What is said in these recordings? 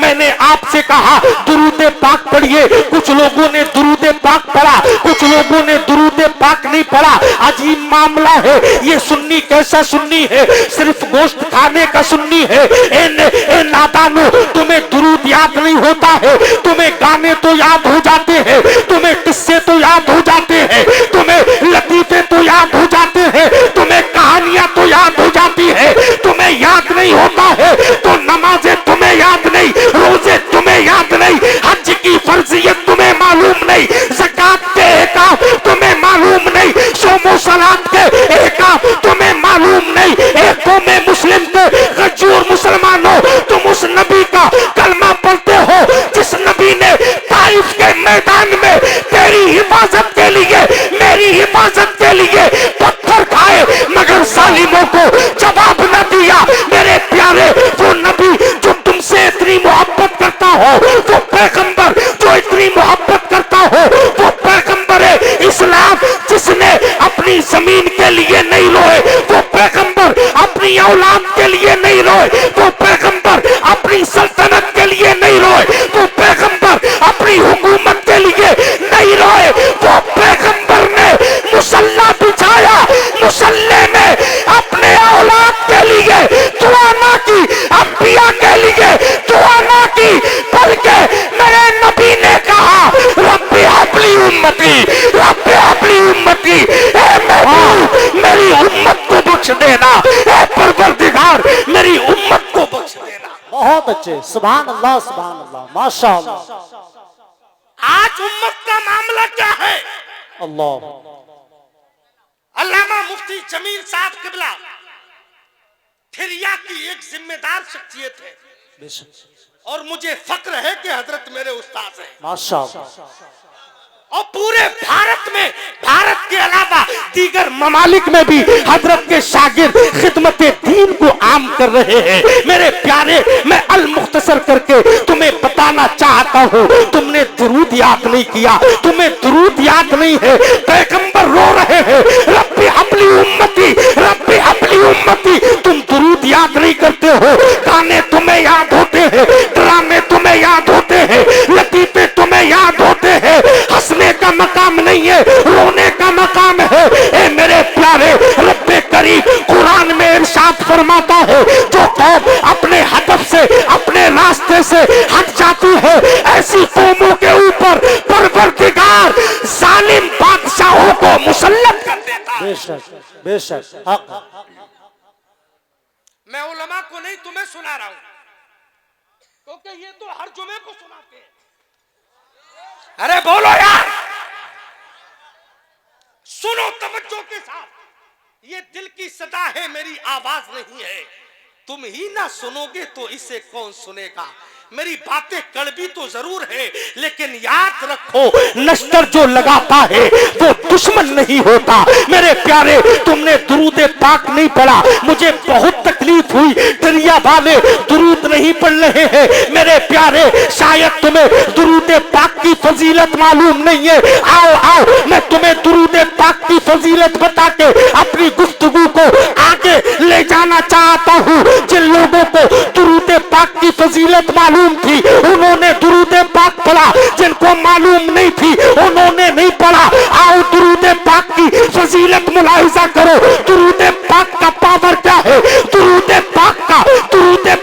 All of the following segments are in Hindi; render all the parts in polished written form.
मैंने आपसे कहा दुरूद पाक पढ़िए, कुछ लोगों ने दुरूद पाक पढ़ा, कुछ लोगों ने दुरूद पाक नहीं पढ़ा। अजीब मामला है ये। सुन्नी कैसा सुन्नी है? सिर्फ गोश्त खाने का सुन्नी है। ए नादानो, तुम्हें दुरूद याद नहीं होता है, तुम्हें गाने तो याद हो जाते हैं, तुम्हें किस्से तो याद हो जाते हैं, तुम्हें लतीफे तो याद हो जाते हैं, तुम्हें कहानियां तो याद हो जाती है, तुम्हें याद नहीं होता है तो नमाजें तुम्हें याद नहीं, रोजे तुम्हें याद नहीं, हज की फर्जियत तुम्हें मालूम नहीं, ज़कात के एहकाम तुम्हें मालूम नहीं, सोमो सलात के एहकाम तुम्हें मालूम नहीं। एक कौम मुस्लिम के गजूर मुसलमानों, तुम उस नबी का कलमा पढ़ते हो जिस नबी ने ताइफ के मैदान में तेरी हिफाजत के लिए, मेरी हिफाजत के लिए पत्थर खाए मगर जालिमों को जवाब न दिया। मेरे प्यारे, वो नबी जो तुमसे इतनी मोहब्बत करता हो, वो पैगंबर जो इतनी मोहब्बत करता हो, वो पैगंबर है इस्लाम जिसने अपनी जमीन के लिए नहीं रोए, वो पैगंबर अपनी औलाद के लिए नहीं रोए, वो पैगंबर अपनी सल्तनत के लिए नहीं रोए, वो पैगंबर अपनी हुकूमत के लिए नहीं रोए, वो पैगंबर ने मुसल्ला बिछाया, मुसल्ले में अपने औलाद के लिए दुआ ना की, अंबिया के लिए दुआ ना की, बल्कि मेरे नबी ने कहा रब्बी हबली उम्मती, रब्बी हबली उम्मती, मेरी उम्मत को बख्श देना, ए परवरदिगार मेरी उम्मत को बख्श देना। बहुत अच्छे, सुभान अल्लाह, सुभान अल्लाह, माशाअल्लाह। आज उम्मत का मामला क्या है? अल्लाह, अल्लामा मुफ्ती जमील साहब किबला फिरिया की एक जिम्मेदार शख्सियत है और मुझे फक्र है कि हजरत मेरे उस्ताद हैं माशाअल्लाह। और पूरे भारत में, भारत के अलावा दीगर ममालिक में भी हजरत के शागिर्द खिदमत दीन को आम कर रहे हैं। मेरे प्यारे, मैं अल मुख्तसर करके तुम्हें बताना चाहता हूँ, तुमने दुरूद याद नहीं किया, तुम्हें दुरूद याद नहीं है। पैगंबर रो रहे हैं रब्बी हबली उम्मती, रब्बी हबली उम्मती, तुम दुरूद याद नहीं करते हो। गाने तुम्हें याद होते हैं, ड्रामे तुम्हें याद होते हैं, लतीफे तुम्हें याद होते हैं, हंसने का मकाम नहीं है, रोने का मकाम है। ए मेरे प्यारे, रब्बे करीम कुरान में इरशाद फरमाता है जो कौम अपने हदफ से, अपने रास्ते से हट जाती है, ऐसी कौमों के ऊपर परवरदिगार जालिम बादशाहों को मुसल्लत कर देता है। बेशक, बेशक, हक। मैं उलमा को नहीं तुम्हें सुना रहा हूं, क्योंकि ये तो हर जुमे को सुनाते हैं। अरे बोलो यार, सुनो तवज्जो के साथ, ये दिल की सदा है, मेरी आवाज नहीं है। तुम ही ना सुनोगे तो इसे कौन सुनेगा। मेरी बातें कड़वी तो जरूर है, लेकिन याद रखो लश्कर जो लगाता है वो दुश्मन नहीं होता। मेरे प्यारे, तुमने दुरूद पाक नहीं पढ़ा, मुझे बहुत तकलीफ हुई। दरिया वाले दुरूद नहीं पढ़ रहे हैं। मेरे प्यारे, शायद तुम्हें दुरूद पाक की फजीलत मालूम नहीं है। आओ आओ, मैं तुम्हें दुरूद पाक की फजीलत बता के अपनी गुफ्तगू को आगे ले जाना चाहता हूँ। जिन लोगों को दुरूद पाक की फजीलत मालूम थी उन्होंने दुरूद पाक पढ़ा, जिनको मालूम नहीं थी उन्होंने नहीं पढ़ा। आओ दुरूद पाक की फजीलत मुलाहिजा करो, दुरूद पाक का पावर क्या है, दुरूद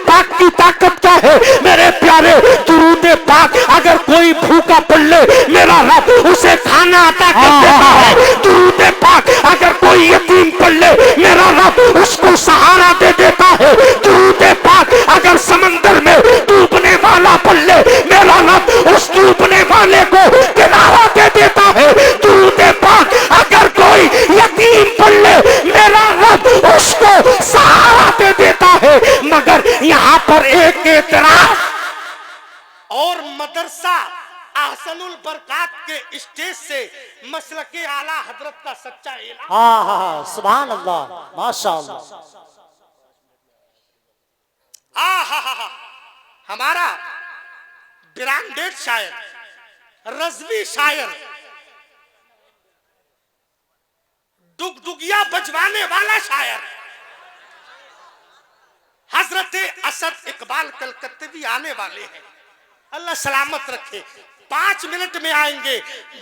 पाक की ताकत क्या है। मेरे प्यारे, दुरूद पाक अगर कोई भूखा पढ़ ले मेरा रब उसे खाना अता कर देता है। दुरूद पाक अगर कोई यतीम पढ़ ले मेरा रब उसको सहारा दे देता है। दुरूद पाक अगर समंदर में डूबने वाला पढ़ ले मेरा रब उस डूबने वाले को किनारा दे देता है। दुरूद पाक अगर कोई यतीम पढ़ ले मेरा रब उसको सहारा दे देता है। मगर यहाँ पर एक एतराज, और मदरसा अहसनुल बरकात के स्टेज से मसलके आला हजरत का सच्चा ऐलान। हाँ हाँ हाँ, सुभान अल्लाह, माशाअल्लाह। हमारा ब्रांडेड शायर, रज़वी शायर, डुगडुगिया बजवाने वाला शायर, हजरत असद इकबाल कलकत्तवी आने वाले हैं, अल्लाह सलामत रखे। 5 मिनट में आएंगे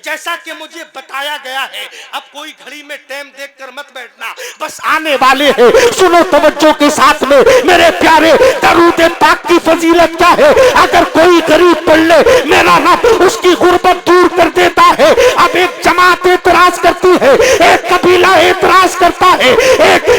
जैसा कि मुझे बताया गया है। अब कोई घड़ी में टाइम देखकर मत बैठना, बस आने वाले हैं। सुनो तवज्जो के साथ में मेरे प्यारे, दरूद पाक की फजीलत क्या है। अगर कोई गरीब पढ़ ले मेरा रब उसकी गुर्बत दूर कर देता है। अब एक जमात एतराज करती है, एक कबीला एतराज करता है,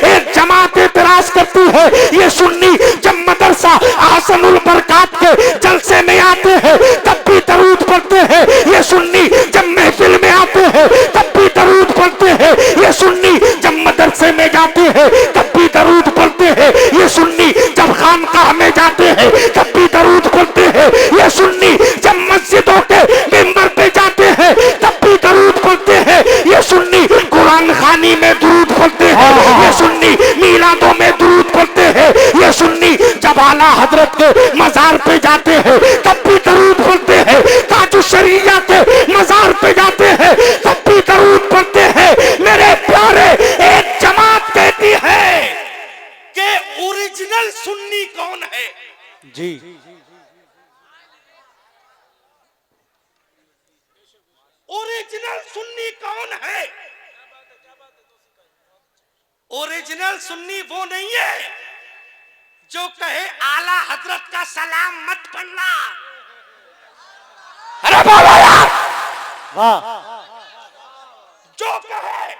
एक जमात एतराज करती है। ये सुन्नी जब मदरसा ahsanul बरकात के जलसे में आते हैं तब भी दरूद पढ़ते हैं। ये सुन्नी जब महफिल में आते हैं तब भी दरूद पढ़ते हैं। ये सुन्नी जब मदरसे में जाते हैं तब भी दरूद पढ़ते हैं। ये सुन्नी जब खानकाह में जाते हैं तब भी दरूद पढ़ते हैं। ये सुन्नी जब मस्जिदों के मिंबर पे जाते हैं तब भी दरूद पढ़ते हैं। ये सुन्नी कुरान खानी में दरूद पढ़ते हैं। ये सुन्नी मीलादों में दरूद पढ़ते हैं। ये सुन्नी जब आला हजरत के मजार पे जाते हैं तब भी दरूद पढ़ते हैं। ताजु शरीया के मजार पे जाते हैं तब भी दरूद पढ़ते हैं। मेरे प्यारे, एक जमात कहती है कि ओरिजिनल सुन्नी कौन है। जी ओरिजिनल सुन्नी कौन है? ओरिजिनल सुन्नी वो नहीं है जो कहे आला हजरत का सलाम मत पढ़ना। अरे बाबा यार, वाह, जो कहे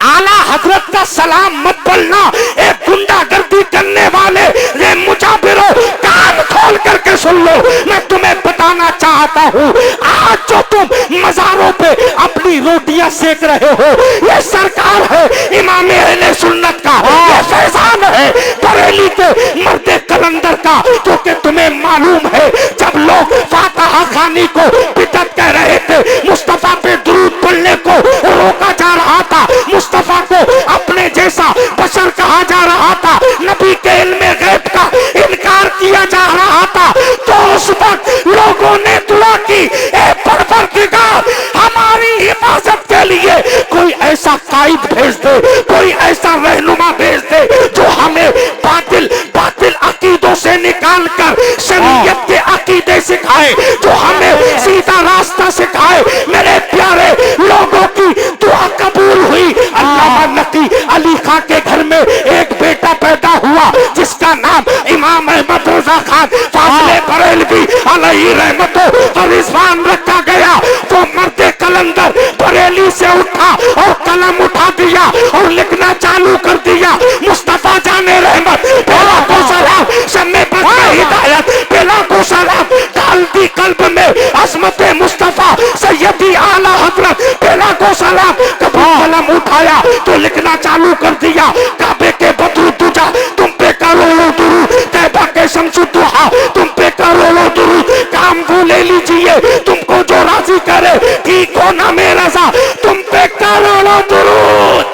आला हजरत का सलाम मत बोलना। एक गुंडागर्दी करने वाले ये मुजाबिरो, कान खोल करके सुन लो। मैं तुम्हें बताना चाहता हूँ, आज जो तुम मजारों पे अपनी रोटियां सेक रहे हो ये सरकार है इमाम अहले सुन्नत का, ये फैजान है बरेली के मर्दे कलंदर का। क्योंकि तुम्हें मालूम है जब लोग फातिहा खानी को बिदअत कह रहे थे, मुस्तफा पे दुरूद पढ़ने को रोका जा रहा था, मुस्तफा को अपने जैसा बशर कहा जा रहा था, नबी के इल्मे गैब का इनकार किया जा रहा था, तो उस वक्त लोगों ने दुआ की, ए परवरदिगार हमारी हिफाजत के लिए कोई ऐसा कायद भेज दे, कोई ऐसा रहनुमा भेज दे जो हमें बातिल बातिल अकीदों से निकाल कर शरीयत के अकीदे सिखाए, जो हमें सीधा रास्ता सिखाए। मेरे प्यारे लोगों की दुआ कबूल हुई। अल्लामा नकी अली खां के घर में एक बेटा पैदा हुआ जिसका नाम इमाम अहमद रजा खान फाजिले बरेलवी अलैहि रहमतो व रिजवान रखा गया। वो मर्दे कलंदर बरेली से उठा और कलम उठा दिया और लिखना चालू कर दिया। मुस्तफा जाने रहमत बेला को सलाम, शम्मे पर हिदायत बेला को सलाम, डाल दी कल्ब में अजमत मुस्तफा सैयदी आला हजरत बेला को सलाम। कभी कलम उठाया तो लिखना चालू कर दिया। काबे के बदरू तुझा तुम पे करोड़ों दुरूद, तैबा के शम्सु दुहा तुम पे करोड़ों दुरूद। काम वो ले लीजिए तुमको जो राजी करे, ठीक हो ना मेरा सा तुम पे करोड़ों दुरूद।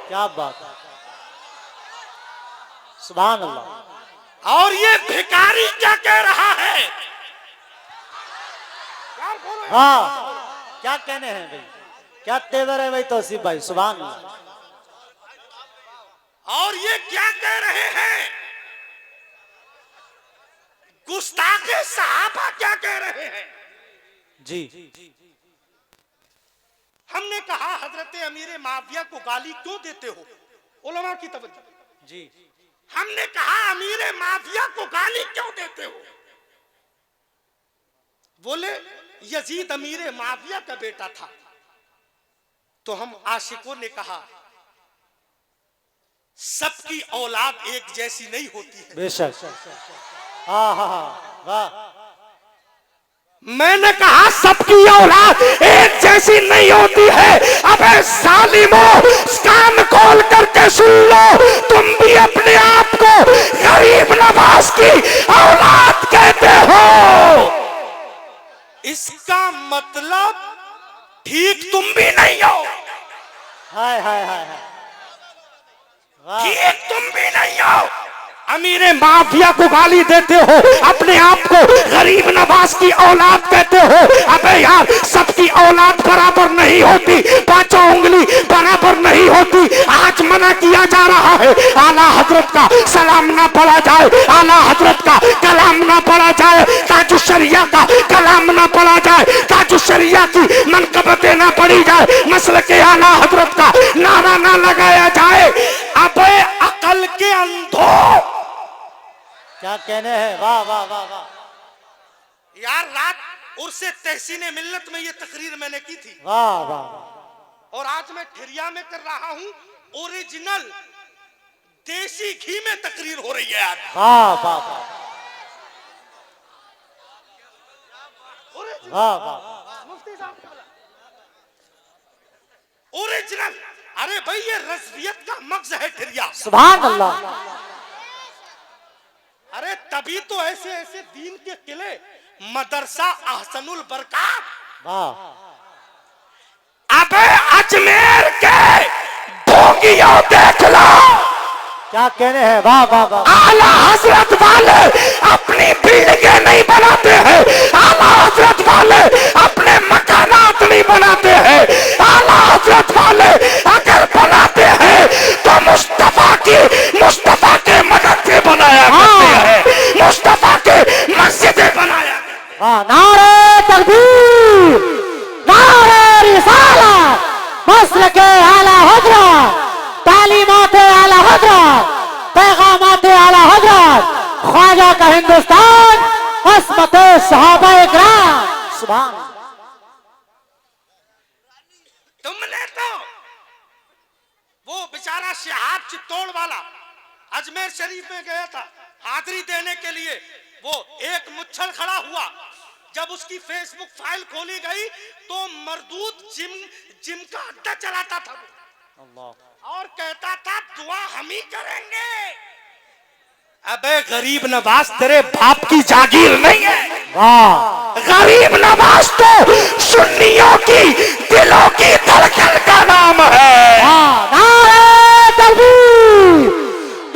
क्या बात है, सुभान अल्लाह। और ये भिखारी क्या कह रहा है? हाँ, क्या कहने हैं भाई, क्या तेवर है भाई तौसीफ भाई, सुभान अल्लाह। और ये क्या कह रहे हैं? गुस्ताखे सहाबा क्या कह रहे हैं? जी हमने कहा हजरत अमीर माविया को गाली क्यों देते हो? उलमा की तवज्जो। जी हमने कहा अमीर माविया को गाली क्यों देते हो? बोले यजीद अमीर माविया का बेटा था। तो हम आशिकों ने कहा सबकी औलाद एक जैसी नहीं होती है। बेशक, हाँ हाँ हाँ, वाह। मैंने कहा सबकी औलाद एक जैसी नहीं होती है। अबे सालिमों, कान खोल करके सुन लो, तुम भी अपने आप को गरीब नवाज की औलाद कहते हो। इसका मतलब ठीक तुम भी नहीं हो। हाय हाय हाय हाय, वाह। ठीक तुम भी नहीं हो। अमीरे माफिया को गाली देते हो, अपने आप को गरीब नवाज की औलाद कहते हो। अबे यार, सबकी औलाद बराबर बराबर नहीं होती, पांचों उंगली बराबर नहीं होती। आज मना किया जा रहा है आला हजरत का सलाम ना पढ़ा जाए, आला हजरत का कलाम ना पढ़ा जाए, ताजु शरिया का कलाम ना पढ़ा जाए, ताजु शरिया की मनकबतें ना पढ़ी जाए, मसल के आला हजरत का नारा ना लगाया जाए। अबे अकल के अंधो, क्या कहने हैं, वाह वाह वाह वाह। यार रात उर्से तहसीने मिल्लत में ये तकरीर मैंने की थी, वाह वाह। और आज मैं ठिरिया में कर रहा हूं, ओरिजिनल देसी घी में तकरीर हो रही है आज। वाह वाह वाह वाह वाह। मुफ्ती साहब ओरिजिनल। अरे भाई ये रज़वियत का मगज़ है ठिरिया। सुभान अल्लाह। अरे तभी तो ऐसे ऐसे दीन के किले, मदरसा अहसनुल बरकात। वाह। अबे अजमेर के भोगियों देख लो, क्या कहने हैं, वाह वाह वाह। आला हजरत वाले अपनी बिल्डिंगें नहीं बनाते हैं, आला हजरत वाले अपने मकानात नहीं बनाते हैं, आला हजरत वाले अगर बनाते हैं तो मुस्तफा के मदद से बनाया करते हैं, मुस्तफा के मस्जिदें बनाया। वाह। नारे तकबीर, नारे रिसालत, मसलके आला हजरत, तालीमाते आला हजरत, पैगामाते आला हजरत, ख्वाजा का हिंदुस्तान, अस्मते सहाबाए किराम। सुभान। तुमने तो वो बेचारा शहाब चित्तौड़ वाला अजमेर शरीफ में गया था हाजिरी देने के लिए, वो एक मुच्छल खड़ा हुआ, जब उसकी फेसबुक फाइल खोली गई तो मरदूद जिम का अड्डा चलाता था और कहता था दुआ हम ही करेंगे। अबे गरीब नवाज तेरे बाप की जागीर नहीं है। वाह। गरीब नवाज तो सुन्नियों की दिलों की धड़कन का नाम है। वाह। नारे तकबीर,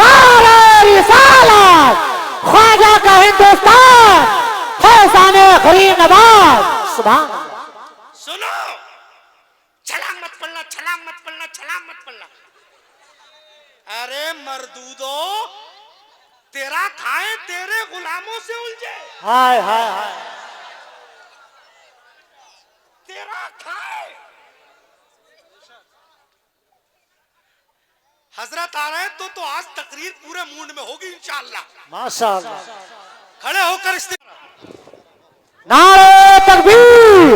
नारे रिसालत, ख्वाजा का हिंदुस्तान, फैज़ाने गरीब नवाज। सुभान। सुनो, छलांग मत पड़ना, छलांग मत पड़ना, छलांग मत पड़ना। अरे मरदूदो, तेरा खाए तेरे गुलामों से उलझे। हाय हाय हाय। तेरा खाए। हजरत आ रहे हैं तो आज तकरीर पूरे मूड में होगी इंशाअल्लाह। माशाअल्लाह। खड़े होकर नारे तकबीर,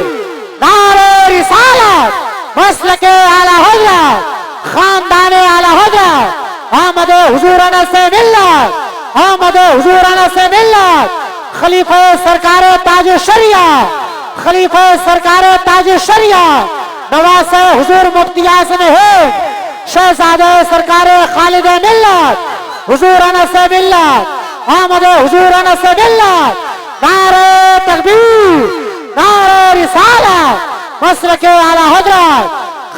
नारे रिसालत, मसलके आला हजरत, खानदाने आला हजरत, अहमद हुजूर अनस से मिल्लत, अहमद हुजूर अनस से मिल्लत, खलीफा सरकार ताज शरिया, खलीफा सरकार ताज शरिया, नवासे हुजूर मुफ्ती आज़म हिंद, शहजादे सरकार खालिद मिल्लत, हुजूर अनस से मिल्लत, अहमद हुजूर अनस से मिल्लत। नारे तकबीर, नारे रिसालत, मसलके आला हजरत,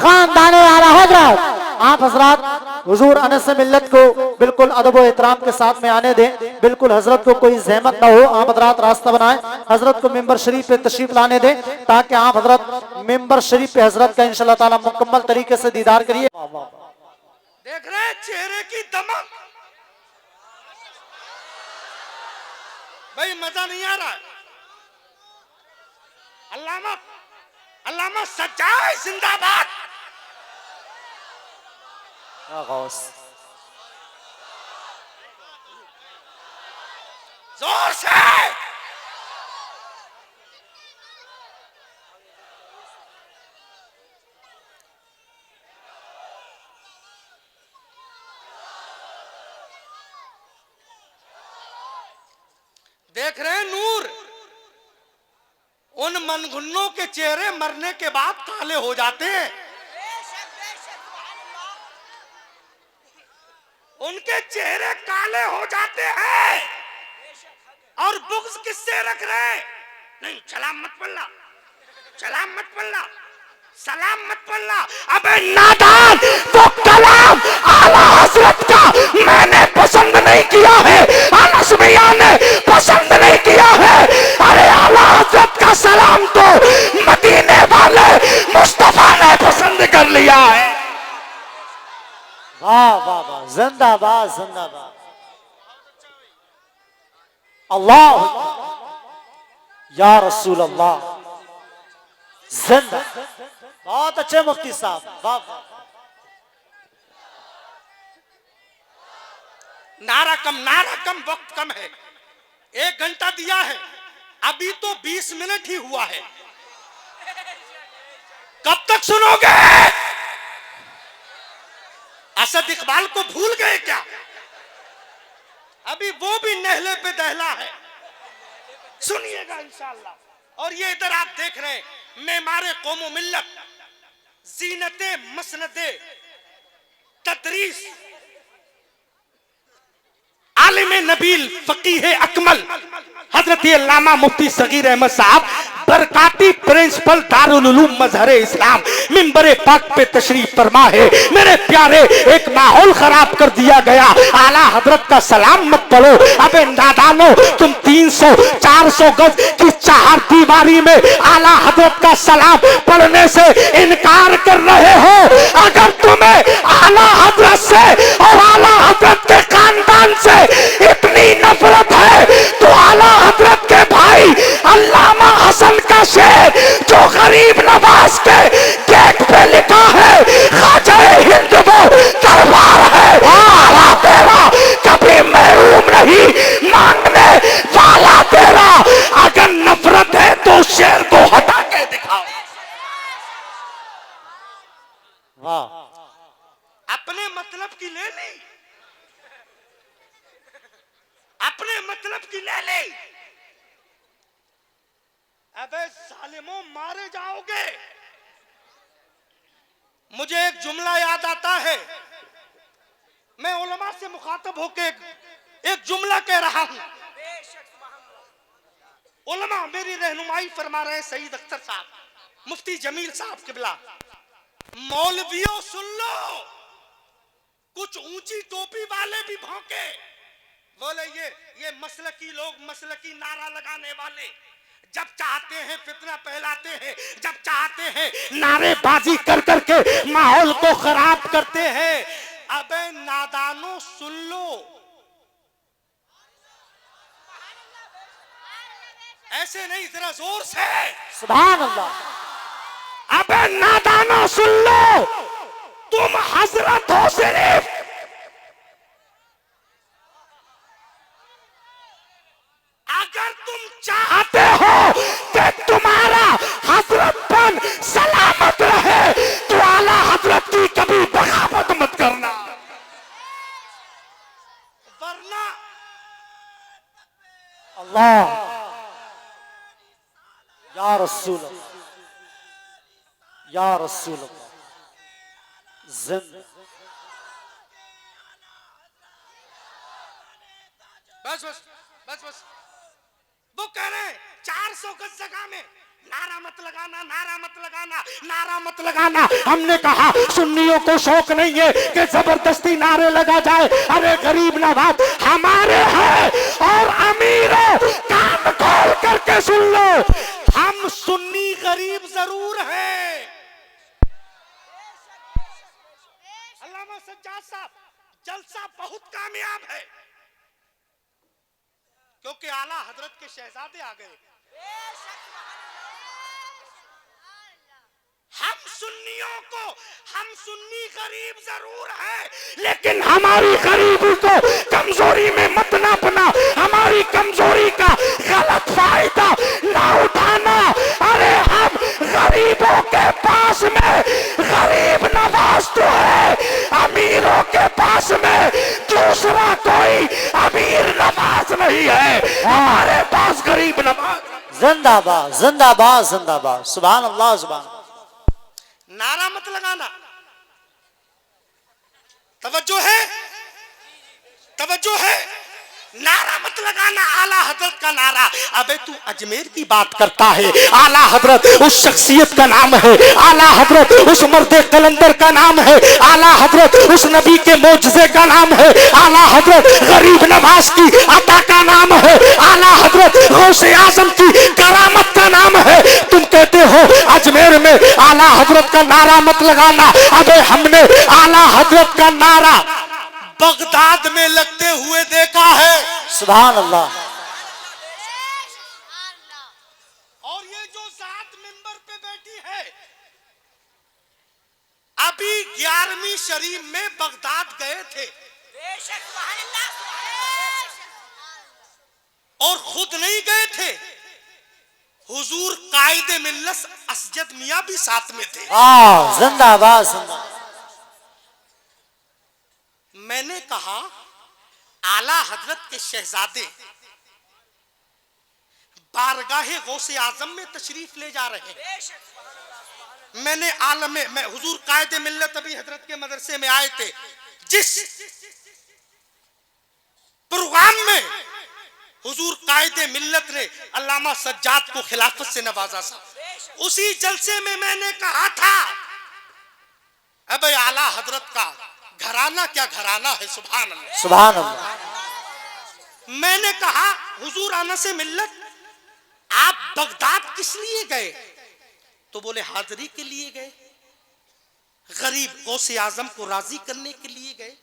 खानदाने आला हजरत। आप हजरात हुजूर अनस से मिल्लत को बिल्कुल अदब व एहतराम के साथ में आने दें, बिल्कुल हजरत को कोई जहमत ना हो। आप हजरात रास्ता बनाएं, हजरत को मिंबर शरीफ पे तशरीफ लाने दें ताकि आप हजरत मिंबर शरीफ पे हजरत का इंशाअल्लाह ताला मुकम्मल तरीके से दीदार करिए। देख रहे चेहरे की दमक, भाई मजा नहीं आ रहा। अल्लामा सज्जाद जिंदाबाद। जोर से देख रहे हैं नूर, उन मनगुन्नों के चेहरे मरने के बाद काले हो जाते हैं। उनके चेहरे काले हो जाते हैं और बुग्ज किससे रख रहे हैं? नहीं, सलाम मत पढ़ना, सलाम मत पढ़ना, सलाम मत पढ़ना। अबे नादान, वो कलाम आला हजरत का मैंने पसंद नहीं किया है, अनस मियां ने पसंद नहीं किया है। अरे आला हजरत का सलाम तो मदीने वाले मुस्तफा वाह वाह वाह, जिंदाबाद जिंदाबाद। अल्लाह या रसूल अल्लाह, जिंदा। बहुत अच्छे मुफ्ती साहब, वाह वाह। नारा कम, वक्त कम है। 1 घंटा दिया है, अभी तो 20 मिनट ही हुआ है। कब तक सुनोगे? असद इकबाल को भूल गए क्या? अभी वो भी नहले पे दहला है, सुनिएगा इंशाअल्लाह। और ये इधर आप देख रहे हैं, मेमारे कौमो मिल्लत, जीनते मसनदे तदरीस, आलिम नबील फकीह अकमल हजरत अल्लामा मुफ्ती सगीर अहमद साहब बरकाती प्रिंसिपल दारुल उलूम मजहर इस्लाम मिंबरे पाक पे तशरीफ फरमा है। मेरे प्यारे, एक माहौल खराब कर दिया गया। आला हजरत का सलाम मत पढ़ो। अबे नादानो, तुम 300-400 गज की 4 दीवारी में आला हजरत का सलाम पढ़ने से इनकार कर रहे हो। अगर तुम्हें आला हजरत से और आला हजरत के खानदान से इतनी नफरत है तो आला हजरत के भाई अल्लामा हसन का शेर जो गरीब नवाज के केक पे लिखा है, ख्वाजा हिंद वो दरबार है, आला तेरा कभी महरूम नहीं मांगने वाला तेरा। अगर नफरत है तो शेर को हटा के दिखाओ। वाह, अपने मतलब की ले ली, अपने मतलब की ले ली। अबे सालिमों, मारे जाओगे। मुझे एक जुमला याद आता है, मैं उलमा से मुखातब होके एक जुमला कह रहा हूं। उलमा मेरी रहनुमाई फरमा रहे हैं, सईद अख्तर साहब, मुफ्ती जमील साहब किबला। मौलवियों सुन लो, कुछ ऊंची टोपी वाले भी भौंके, बोले ये मसलकी लोग, मसलकी नारा लगाने वाले, जब चाहते हैं फितना फैलाते हैं, जब चाहते हैं नारेबाजी कर करके माहौल को खराब करते हैं। अबे नादानो सुन लो, ऐसे नहीं, जरा जोर से सुभान अल्लाह। अबे नादानो सुन लो, तुम हजरत हो सिर्फ, अगर तुम चाहते हो कि तुम्हारा हजरतपन सलामत रहे तो आला हजरत की कभी बगावत मत करना, वरना अल्लाह या रसूल अल्लाह, या रसूल अल्लाह, जिंदा। बस बस बस बस, वो कह रहे हैं 400 गज जगह में नारा मत लगाना, नारा मत लगाना, नारा मत लगाना। हमने कहा सुन्नियों को शौक नहीं है कि जबरदस्ती नारे लगा जाए। अरे गरीब नवाज हमारे हैं और अमीरों, कान खोल करके सुन लो, हम सुन्नी गरीब जरूर हैं। अल्लामा सज्जाद साहब, जलसा बहुत कामयाब है क्योंकि आला हजरत के शहजादे आ गए। हम सुन्नियों को, हम सुन्नी गरीब जरूर हैं, लेकिन हमारी गरीबी को कमजोरी में मत नापना, हमारी कमजोरी का गलत फायदा ना उठाना। अरे हम गरीबों के पास में गरीब नवाज तो है, अमीरों के पास में दूसरा कोई अमीर नवाज नहीं है, हमारे पास गरीब नवाज। जिंदाबाद जिंदाबाद जिंदाबाद, सुभान अल्लाह सुभान। नारा मत लगाना, तवज्जो है, तवज्जो है, नारा मत लगाना आला हजरत का नारा। अबे तू अजमेर की बात करता है, आला हजरत उस शख्सियत का नाम है, आला हजरत उस मर्दे कलंदर का नाम है, आला हजरत उस नबी के मोजज़े का नाम है, आला हजरत गरीब नवाज की अता का नाम है, आला हजरत गौसे आजम की करामत का नाम है। तुम कहते हो अजमेर में आला हजरत का नारा मत लगाना। अबे हमने आला हजरत का नारा बगदाद में लगते हुए देखा है। सुभान अल्लाह। और ये जो सात मिंबर पे बैठी है, अभी 11वीं शरीफ में बगदाद गए थे और खुद नहीं गए थे, हुजूर कायदे मिल्लत असजद मियां भी साथ में थे। जिंदाबाद जिंदाबाद। मैंने कहा आला हजरत के शहजादे बारगाहे गौसे आजम में तशरीफ ले जा रहे हैं। मैंने मैं हुजूर कायदे मिल्लत अभी हजरत के मदरसे में आए थे, जिस प्रोग्राम में हुजूर कायदे मिल्लत ने अल्लामा सज्जाद को खिलाफत से नवाजा था, उसी जलसे में मैंने कहा था अबे आला हजरत का घराना क्या घराना है। सुभान अल्लाह सुभान अल्लाह। मैंने कहा हुजूर आना से मिल्लत आप बगदाद किस लिए गए? तो बोले हाजिरी के लिए गए, गरीब गौसे आजम को राजी करने के लिए गए।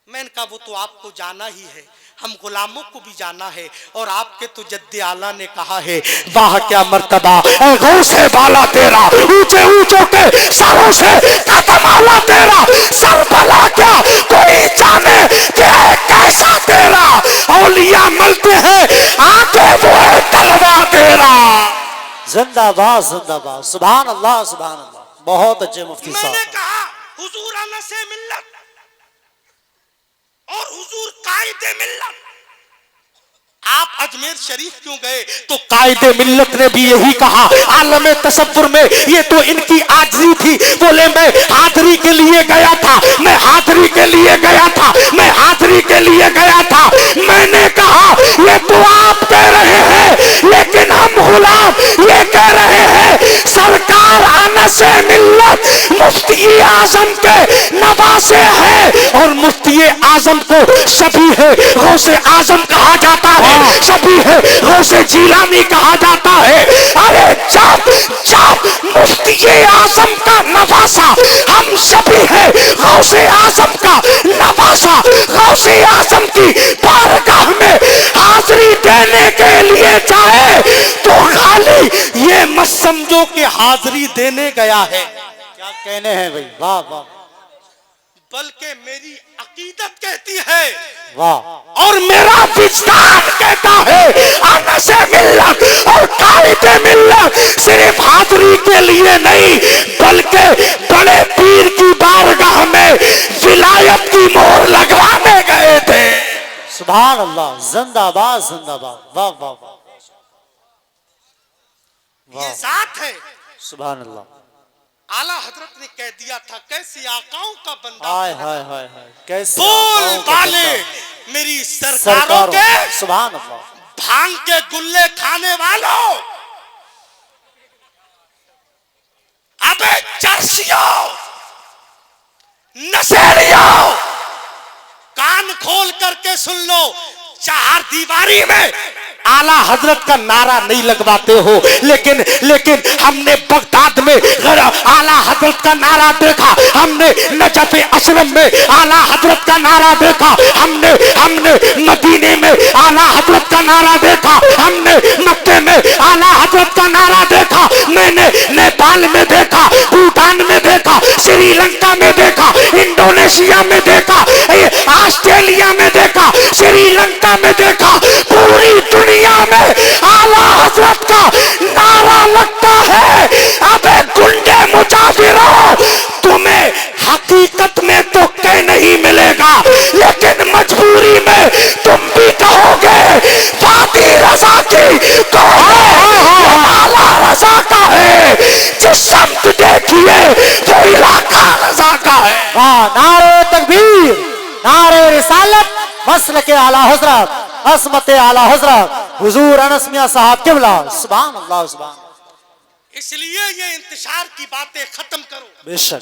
मैंने कहा वो तो आपको जाना ही है, हम गुलामों को भी जाना है। और आपके तो जद्दे आला ने कहा है वाह क्या मर्तबा गौसे बाला तेरा, ऊंचे ऊंचों के सरों से कदम आला तेरा, सर भला क्या कोई जाने कि है कैसा तेरा, औलिया मिलते हैं आके वो है तलवा तेरा। जिंदाबाद जिंदाबाद। सुभान अल्लाह सुभान अल्लाह। बहुत अच्छे मुफ्ती मैंने साहब। कहा हुजूर आना से मिल्लत और हुजूर कायदे मिल्लत, आप अजमेर शरीफ क्यों गए? तो कायदे मिल्लत ने भी यही कहा आलम तसव्वुर में, ये तो इनकी आजिज़ी थी। बोले मैं हाजिरी के लिए गया था, मैं हाजिरी के लिए गया था, मैं हाजिरी के लिए गया था। मैंने कहा ये तो आप कह रहे हैं, लेकिन हम गुलाम ये कह रहे हैं सरकार आना से मिल्लत मुफ्ती आजम के नवासे है, और मुफ्ती आजम को सभी है गौसे आजम कहा जाता है, सभी है गौसे जीलानी कहा जाता है। अरे जब जब मुफ्ती आजम का नवासा हम सभी है गौसे आजम का नवासा गौसे आजम की बारगाह में हाजिरी देने के लिए जाए तो खाली ये मत समझो कि हाजिरी देने गया है, क्या कहने हैं भाई, वाह वाह बल्कि मेरी अकीदत कहती है वाह। और मेरा विज्ञान कहता है आना से मिल्लत और कायदे मिल्लत सिर्फ हाजिरी के लिए नहीं, बल्कि बड़े पीर की बारगाह में विलायत की मोहर लगवाने गए थे। सुभान अल्लाह। जिंदाबाद जिंदाबाद। वाह वाह वाह। ये जात है। सुभान अल्लाह। आला हजरत ने कह दिया था कैसे आकाओं का बंदा, हाय हाय हाय हाय कैसे बोल आकाओं का वाले बंदा। मेरी सरकारों के, सुभान अल्लाह। भांग के गुल्ले खाने वालों, अबे चर्सियों, नशेड़ियों, कान खोल करके सुन लो, चार दीवारी में आला हजरत का नारा नहीं लगवाते हो, लेकिन लेकिन हमने बगदाद में आला हजरत का नारा देखा, हमने नजफ अशरफ में आला हजरत का नारा देखा, हमने हमने मदीने में आला हजरत का नारा देखा, हमने मक्के में आला हजरत का नारा देखा, मैंने नेपाल में देखा, भूटान में देखा, श्रीलंका में देखा, इंडोनेशिया में देखा, ऑस्ट्रेलिया में देखा, श्रीलंका में देखा, पूरी दुनिया में आला हजरत का नारा लगता है। अबे गुंडे मुजाफिरों, तुम्हें हकीकत में तो कह नहीं मिलेगा, लेकिन मजबूरी में तुम भी कहोगे वादी रजा की तो आला रजा का है, जिस शब्द देखिए वो इलाका रजा का है। वाह। नारे तकबीर, नारे रिसालत, मसलक आला हजरत, असमत आला हजरत हुजूर अनस मियां साहब किबला। सुभान अल्लाह सुभान। इसलिए ये इंतशार की बातें खत्म करो। बेशक।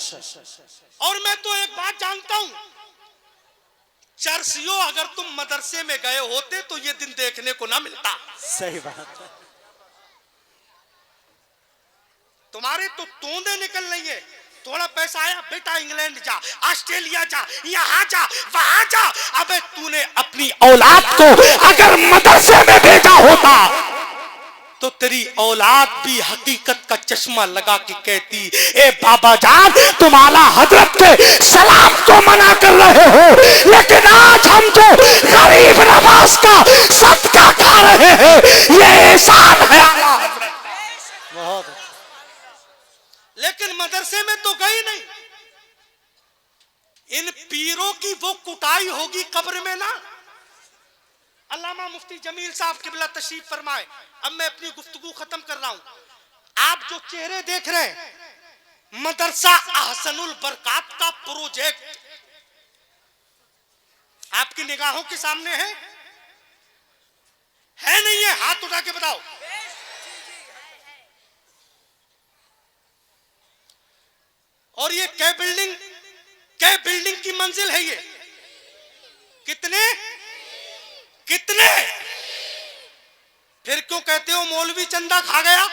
और मैं तो एक बात जानता हूं, चर्सियों अगर तुम मदरसे में गए होते तो ये दिन देखने को ना मिलता। सही बात। तुम्हारे तो तोंदे निकल रही है। थोड़ा पैसा आया, बेटा इंग्लैंड जा, ऑस्ट्रेलिया जा, यहाँ जा, वहां जा। अबे तूने अपनी औलाद को अगर मदरसे में भेजा होता तो तेरी औलाद भी हकीकत का चश्मा लगा के कहती, ए बाबा जान तुम आला हजरत के सलाम तो मना कर रहे हो, लेकिन आज हम तो गरीब नवाज का सदका खा रहे हैं, ये एहसान है आला हजरत। बहुत लेकिन मदरसे में तो गई नहीं। इन पीरों की वो कुटाई होगी कब्र में ना। अल्लामा मुफ्ती जमील साहब किबला तशरीफ फरमाए। अब मैं अपनी गुफ्तगू खत्म कर रहा हूं। आप जो चेहरे देख रहे हैं, मदरसा अहसनुल बरकात का प्रोजेक्ट आपकी निगाहों के सामने है नहीं है? हाथ उठा के बताओ। और ये कै बिल्डिंग की मंजिल है? ये कितने फिर क्यों कहते हो मौलवी चंदा खा गया?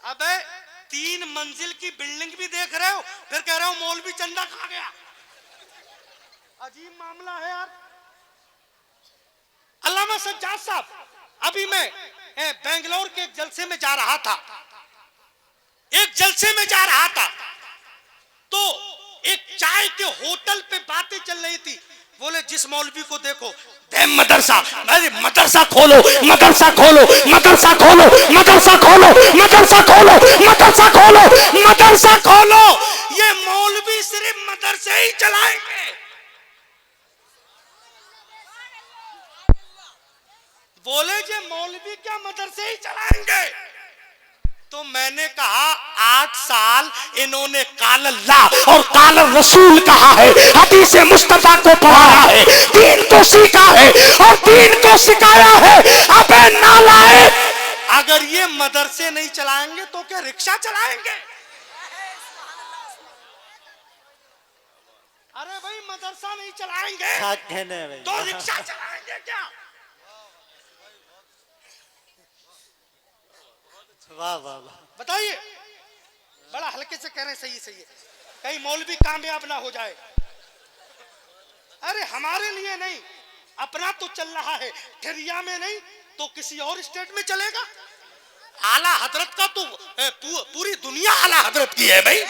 अबे 3 मंजिल की बिल्डिंग भी देख रहे हो, फिर कह रहे हो मौलवी चंदा खा गया। अजीब मामला है यार। अल्लामा सज्जाद साहब, अभी मैं बेंगलोर के एक जलसे में जा रहा था, तो एक चाय के होटल पे बातें चल रही थी। बोले जिस मौलवी को देखो मदरसा, अरे मदरसा खोलो, मदरसा खोलो, मदरसा खोलो, मदरसा खोलो, मदरसा खोलो, मदरसा खोलो, मदरसा खोलो। ये मौलवी सिर्फ मदरसे ही चलाएंगे। बोले जे मौलवी क्या मदरसे ही चलाएंगे? तो मैंने कहा 8 साल इन्होंने काल अल्लाह और काल रसूल कहा है, हदीस मुस्तफा को पढ़ाया है, दीन को सीखा है और दीन को सिखाया है। अबे नालायक, अगर ये मदरसे नहीं चलाएंगे तो क्या रिक्शा चलाएंगे? अरे भाई मदरसा नहीं चलाएंगे तो रिक्शा चलाएंगे क्या? वाह वाह वाह, बताइए। बड़ा हल्के से कह रहे हैं, सही है, कहीं मौलवी कामयाब ना हो जाए। अरे हमारे लिए नहीं, अपना तो चल रहा है, ठेरिया में नहीं तो किसी और स्टेट में चलेगा। आला हजरत का तो पूरी दुनिया आला हजरत की है भाई।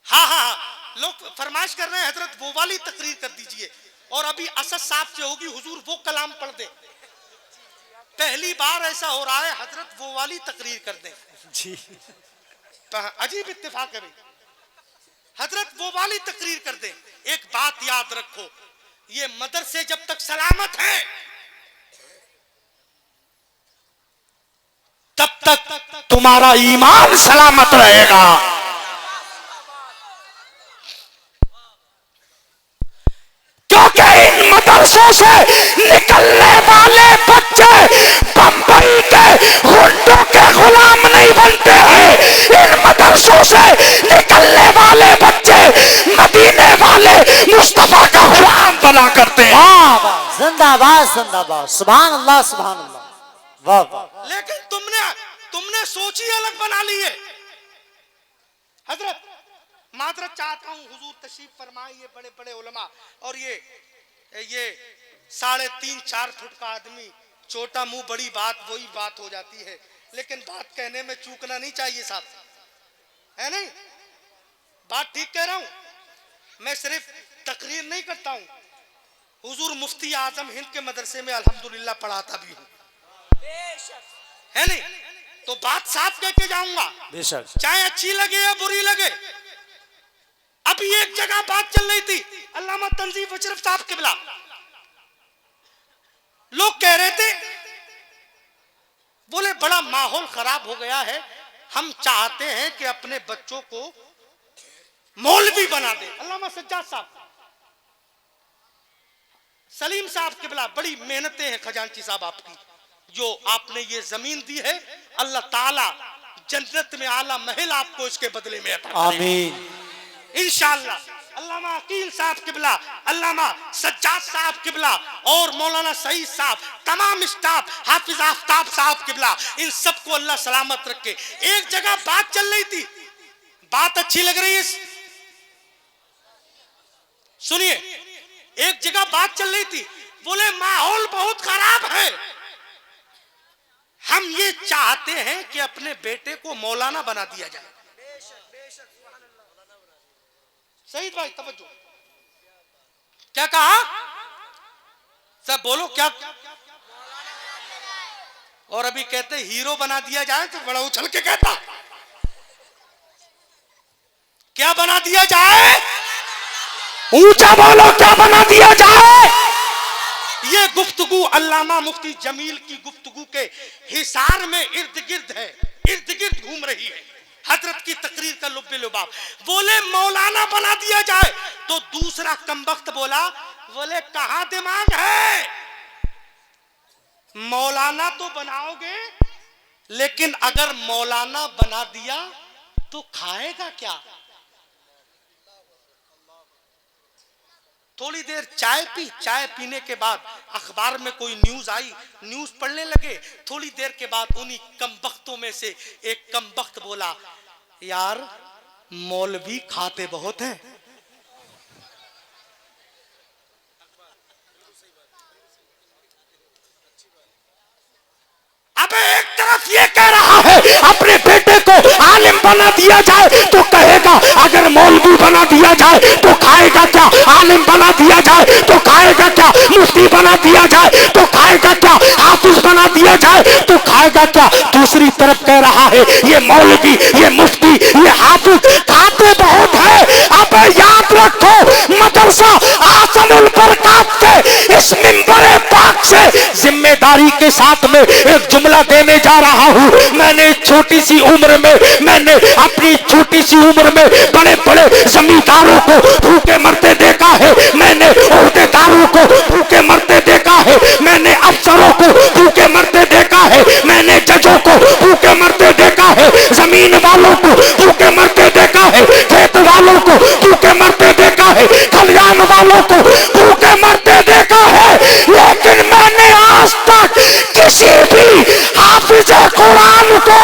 हाँ, लोग फरमाइश कर रहे हैं हजरत वो वाली तकरीर कर दीजिए, और अभी असद साहब से होगी, हुजूर वो कलाम पढ़ दे। पहली बार ऐसा हो रहा है, हजरत वो वाली तकरीर कर दें जी। अजीब इत्तेफाक है भाई, हजरत वो वाली तकरीर कर दें। एक बात याद रखो, ये मदरसे जब तक सलामत हैं तब तक तुम्हारा ईमान सलामत रहेगा। क्योंकि इन मदरसों से निकलने वाले बच्चे बंबई के गुंडों के गुलाम नहीं बनते हैं। इन मदरसों से निकलने वाले बच्चे मदीने वाले मुस्तफा का गुलाम बना करते हैं। जिंदाबाद जिंदाबाद, सुभान अल्लाह सुभान अल्लाह, वाह वाह। लेकिन तुमने सोच ही अलग बना ली है। हजरत मादरत चाहता हूं, हुजूर तशरीफ फरमाए, ये बड़े बड़े उलमा और ये 3.5-4 फुट का आदमी, छोटा मुंह बड़ी बात, वही बात हो जाती है। लेकिन बात कहने में चूकना नहीं चाहिए साहब, है नहीं? बात ठीक कह रहा हूं। मैं सिर्फ तकरीर नहीं करता हूं, हुजूर मुफ्ती आजम हिंद के मदरसे में अल्हम्दुलिल्लाह पढ़ाता भी हूं, है नहीं? तो बात साफ कह के जाऊंगा, चाहे अच्छी लगे या बुरी लगे। अभी एक जगह बात चल रही थी, अल्लामा तंजीफ अशरफ साहब किबला, लोग कह रहे थे, बोले बड़ा माहौल खराब हो गया है, हम चाहते हैं कि अपने बच्चों को मौलवी बना दे। अल्लामा सज्जाद साहब, सलीम साहब किबला, बड़ी मेहनतें हैं खजांची साहब आपकी, जो आपने ये जमीन दी है, अल्लाह ताला जन्नत में आला महल आपको इसके बदले में अता करे। आमीन। इंशाअल्लाह अल्लामा अकील साहब किबला, अल्लामा सज्जाद साहब किबला और मौलाना सईद साहब, तमाम स्टाफ, हाफिज आफ्ताब साहब किबला, इन सबको अल्लाह सलामत रखे। एक जगह बात चल रही थी, बात अच्छी लग रही है, सुनिए। एक जगह बात चल रही थी, बोले माहौल बहुत खराब है, हम ये चाहते हैं कि अपने बेटे को मौलाना बना दिया जाए। सईद भाई तवज्जो, क्या कहा? सब बोलो क्या? और अभी कहते हीरो बना दिया जाए, तो बड़ा उछल के कहता क्या बना दिया जाए? ऊंचा बोलो, क्या बना दिया जाए? ये गुफ्तगू अल्लामा मुफ्ती जमील की गुफ्तगू के हिसार में इर्द गिर्द है, इर्द गिर्द घूम रही है। हजरत की तकरीर का लुब्बे लुबाब, बोले मौलाना बना दिया जाए, तो दूसरा कमबख्त बोला, बोले कहां दिमाग है, मौलाना तो बनाओगे, लेकिन अगर मौलाना बना दिया तो खाएगा क्या? थोड़ी देर चाय पी, चाय पीने के बाद अखबार में कोई न्यूज आई, न्यूज पढ़ने लगे। थोड़ी देर के बाद उन्हीं कमबख्तों में से एक कमबख्त बोला, यार मौलवी खाते बहुत हैं। अबे एक तरफ ये कह रहा है अपने बेटे को आलिम बना दिया जाए, तो कहेगा अगर मौलवी बना दिया जाए तो खाएगा क्या? आलिम बना दिया जाए तो खाएगा क्या? मुफ्ती बना दिया जाए तो खाएगा क्या? हाफिज बना दिया जाए तो खाएगा क्या? दूसरी तरफ कह रहा है ये मौलवी, ये मुफ्ती, ये हाफिज खाते बहुत है। अब याद रखो, मदरसा आसनुल बरकात के इस मिंबर पाक से जिम्मेदारी के साथ में एक जुमला देने जा रहा हूं। मैंने छोटी सी उम्र में, मैंने अपनी छोटी सी उम्र में बड़े बड़े जमींदारों को भूखे मरते देखा है, मैंने ओहदेदारों को भूखे मरते देखा है, मैंने अफसरों को भूखे मरते देखा है, मैंने जजों को भूखे मरते देखा है, जमीन वालों को भूखे मरते देखा है, खेत वालों को भूखे मरते देखा है, खलियान वालों को भूखे मरते देखा है, लेकिन मैंने आज तक किसी भी हाफिज कुरान को,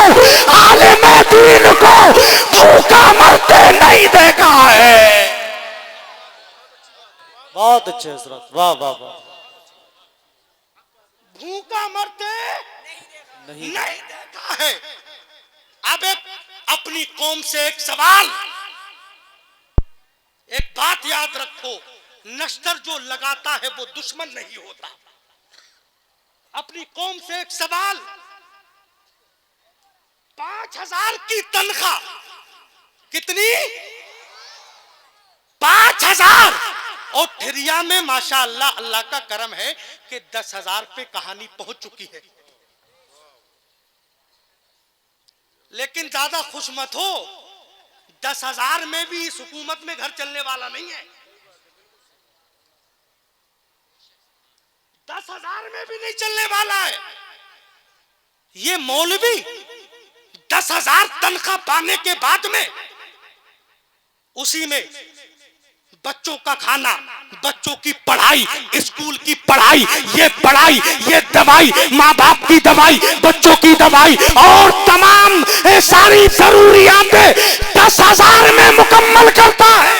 आलिम दीन को भूखा मरते नहीं देखा है। बहुत अच्छे हजरत, वाह वाह वाह। भूखा मरते नहीं देखा है। अब अपनी कौम से एक सवाल, एक बात याद रखो, नश्तर जो लगाता है वो दुश्मन नहीं होता। अपनी कौम से एक सवाल, 5000 की तनख्वाह, कितनी? 5000। और ठिरिया में माशाअल्लाह अल्लाह का करम है कि 10,000 पे कहानी पहुंच चुकी है। लेकिन ज्यादा खुश मत हो, 10,000 में भी इस हुकूमत में घर चलने वाला नहीं है। 10,000 में भी नहीं चलने वाला है। ये मौलवी 10,000 तनख्वाह पाने के बाद में उसी में बच्चों का खाना, बच्चों की पढ़ाई, स्कूल की पढ़ाई, ये पढ़ाई, ये दवाई, माँ बाप की दवाई, बच्चों की दवाई और तमाम सारी जरूरियातें 10,000 में मुकम्मल करता है।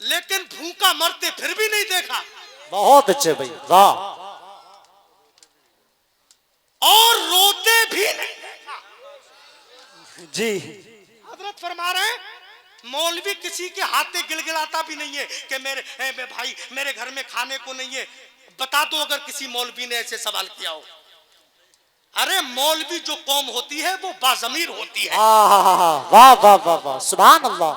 लेकिन भूखा मरते फिर भी नहीं देखा। बहुत अच्छे भाई, वाह। और रोते भी नहीं देखा। जी हजरत फरमा रहे हैं, मौलवी किसी के हाथे गिलगिलाता भी नहीं है कि मेरे भाई मेरे घर में खाने को नहीं है। बता दो अगर किसी मौलवी ने ऐसे सवाल किया हो। अरे मौलवी जो कौम होती है वो बाज़मीर होती है। वाह वाह वाह वाह, सुभान अल्लाह।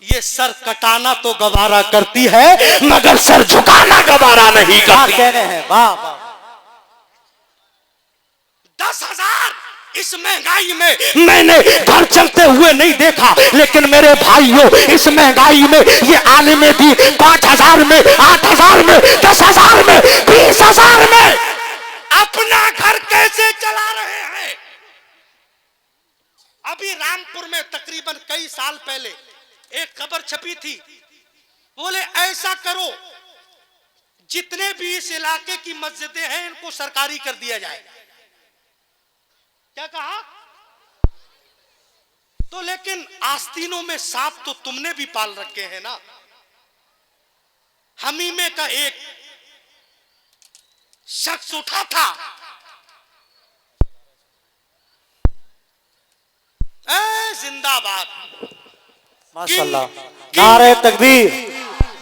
ये सर कटाना तो गवारा करती है, मगर सर झुकाना गवारा नहीं करती। कहने हैं, वाह वाह। 10,000 इस महंगाई में मैंने घर चलते हुए नहीं देखा, लेकिन मेरे भाइयों इस महंगाई में ये आलिम भी 5,000 में, 8,000 में, 10,000 में, 20,000 में अपना घर कैसे चला रहे हैं, अभी रामपुर में तकरीबन कई साल पहले एक खबर छपी थी, बोले ऐसा करो जितने भी इस इलाके की मस्जिदें हैं इनको सरकारी कर दिया जाए। क्या कहा? तो लेकिन आस्तीनों में सांप तो तुमने भी पाल रखे हैं ना। हमीमे का एक शख्स उठा था, जिंदाबाद माशाल्लाह, नारे तकबीर।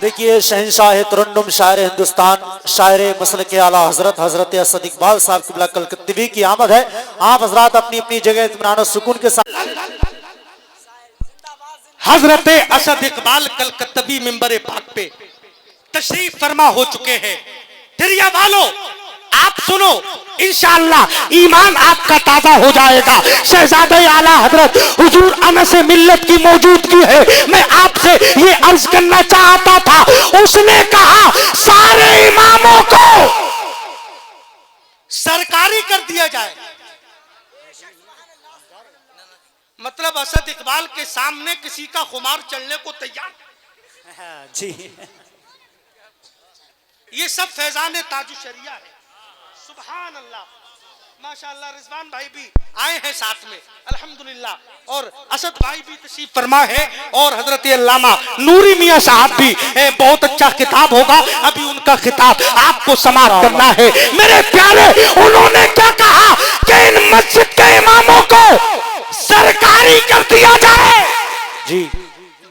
देखिए शहंशाह तरन्नुम शायर हिंदुस्तान शायर मसलक आला हजरत हजरत असद इकबाल साहब किबला कलकत्तवी की आमद है। आप हजरात अपनी अपनी जगह इत्मीनान और सुकून के साथ। हजरत असद इकबाल कलकत्तवी मिंबर पाक पे तशरीफ फरमा हो चुके हैं। दरिया वालों आप सुनो, इंशाअल्लाह ईमान आपका ताजा हो जाएगा। शहजादे आला हजरत हुजूर अनस मिल्लत की मौजूदगी है। मैं आपसे ये अर्ज करना चाहता था, उसने कहा सारे इमामों को सरकारी कर दिया जाए। मतलब असद इकबाल के सामने किसी का खुमार चलने को तैयार जी। ये सब फैजान ताजु शरिया है। सुभान अल्लाह, माशाअल्लाह। रिजवान भाई भी आए हैं साथ में अल्हम्दुलिल्लाह, और असद भाई भी तशरीफ फरमा है, और हजरत अल्लामा नूरी मियां साहब भी है। बहुत अच्छा खिताब होगा, अभी उनका खिताब आपको समाप्त करना है। मेरे प्यारे, उन्होंने क्या कहा कि इन मस्जिद के इमामों को सरकारी कर दिया जाए। जी,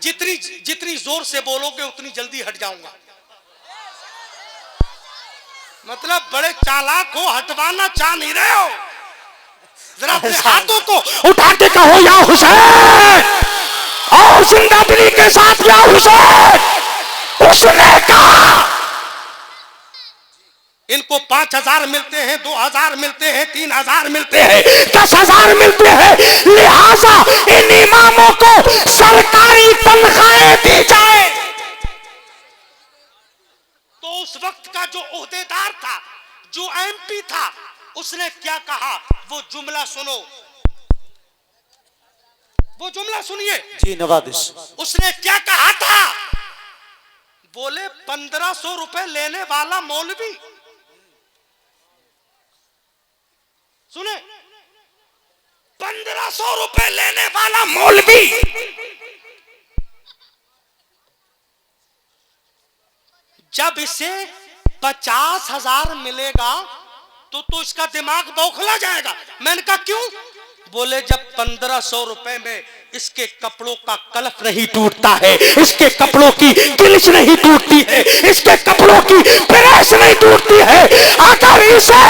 जितनी जोर से बोलोगे उतनी जल्दी हट जाऊंगा। मतलब बड़े चालाक हो, हटवाना चाह नहीं रहे हो। जरा अपने हाथों को उठा के कहो या हुसैन, और जिंदा दिली के साथ या हुसैन। उसने कहा इनको 5,000 मिलते हैं, 2,000 मिलते हैं, 3,000 मिलते हैं, 10,000 मिलते हैं, लिहाजा इन इमामों को सरकारी तनख्वाहें दी जाए। तो उस वक्त का जो ओहदेदार था, जो एमपी था, उसने क्या कहा वो जुमला सुनो, वो जुमला सुनिए। जी नवादिश। उसने क्या कहा था? बोले 1,500 रुपए लेने वाला मौलवी, सुने, 1,500 रुपए लेने वाला मौलवी जब इसे 50,000 मिलेगा तो इसका दिमाग बौखला जाएगा। मैंने कहा क्यों? बोले जब 1,500 रुपए में इसके कपड़ों का कलफ नहीं टूटता है, इसके कपड़ों की किलिच नहीं टूटती है, इसके कपड़ों की प्रेस नहीं टूटती है, अगर इसे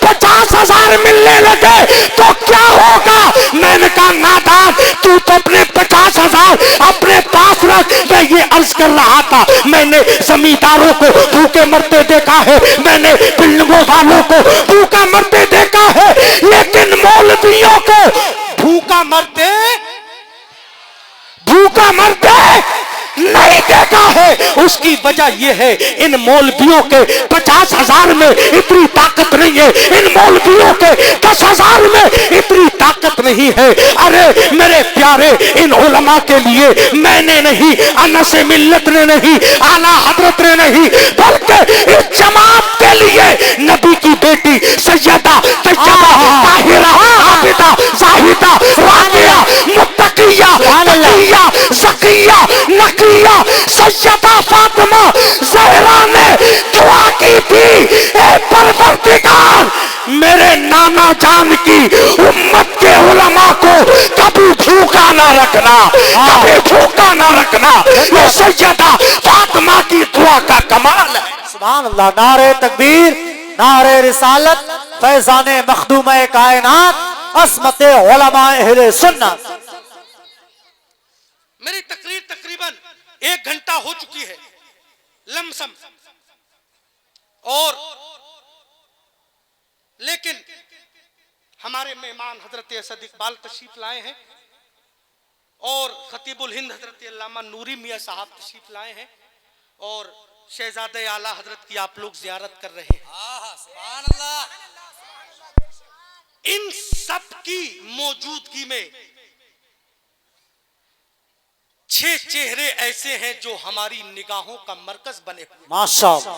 50,000 मिलने लगे तो क्या होगा? मैंने कहा नादान, तू तो अपने 50,000 अपने पास रख। मैं ये अर्ज कर रहा था, मैंने जमींदारों को भूखे मरते देखा है, मैंने बिल्डिंगों वालों को भूखा मरते देखा है, लेकिन मौलवियों को भूखा मरते नहीं देखा है। उसकी वजह यह है, इन मौलवियों के 50,000 में इतनी ताकत नहीं है, इन मौलवियों के 10,000 में इतनी ताकत नहीं है। अरे मेरे प्यारे, इन उलमा के लिए मैंने नहीं, अनस मिल्लत ने नहीं, आला हजरत ने नहीं, बल्कि इस जमात के लिए नबी की बेटी सैयदा ताहिरा, आबिदा, जाहिदा, राबिया, मुत्तकिया, तकिया, ज़किया, नकिया सैयदा फातिमा ज़हरा ने दुआ की थी, ए परवरदिगार मेरे नाना जान की उम्मत के उलमा को कभी भूखा ना रखना, कभी भूखा ना रखना। ये सैयदा फातिमा की दुआ का कमाल है। सुभान अल्लाह। नारे तकबीर, नारे रिसालत, फैजाने मखदूम कायनात, अस्मत उलमा अहले सुन्नत। मेरी तकरीर तकरीबन 1 घंटा हो चुकी है लमसम, और लेकिन हमारे मेहमान हजरत असद इकबाल तशरीफ लाए हैं, और खतीबुल हिंद हजरत अल्लामा नूरी मियां साहब तशरीफ लाए हैं, और शहजादे आला हजरत की आप लोग जियारत कर रहे हैं। इन सब की मौजूदगी में 6 चेहरे ऐसे हैं जो हमारी निगाहों का मरकज बने हुए। माशाअल्लाह।